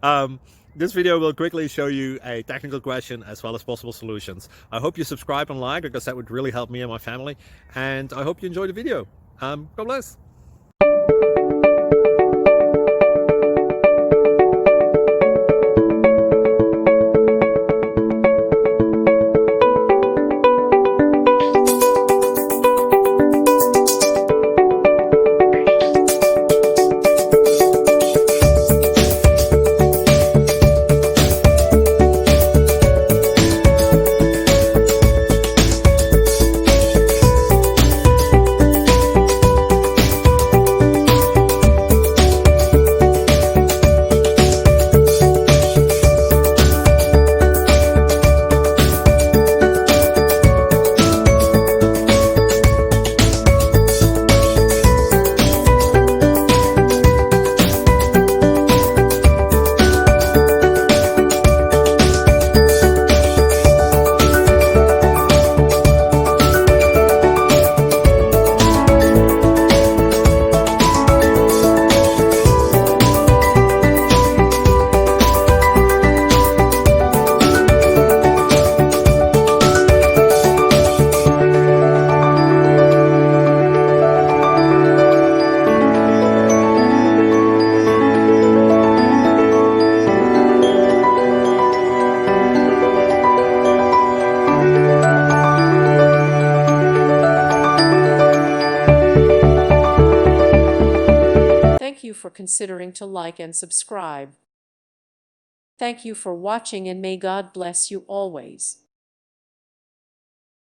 um, this video will quickly show you a technical question as well as possible solutions. I hope you subscribe and like, because that would really help me and my family. And I hope you enjoy the video. God bless. Thank you for considering to like and subscribe. Thank you for watching, and may God bless you always.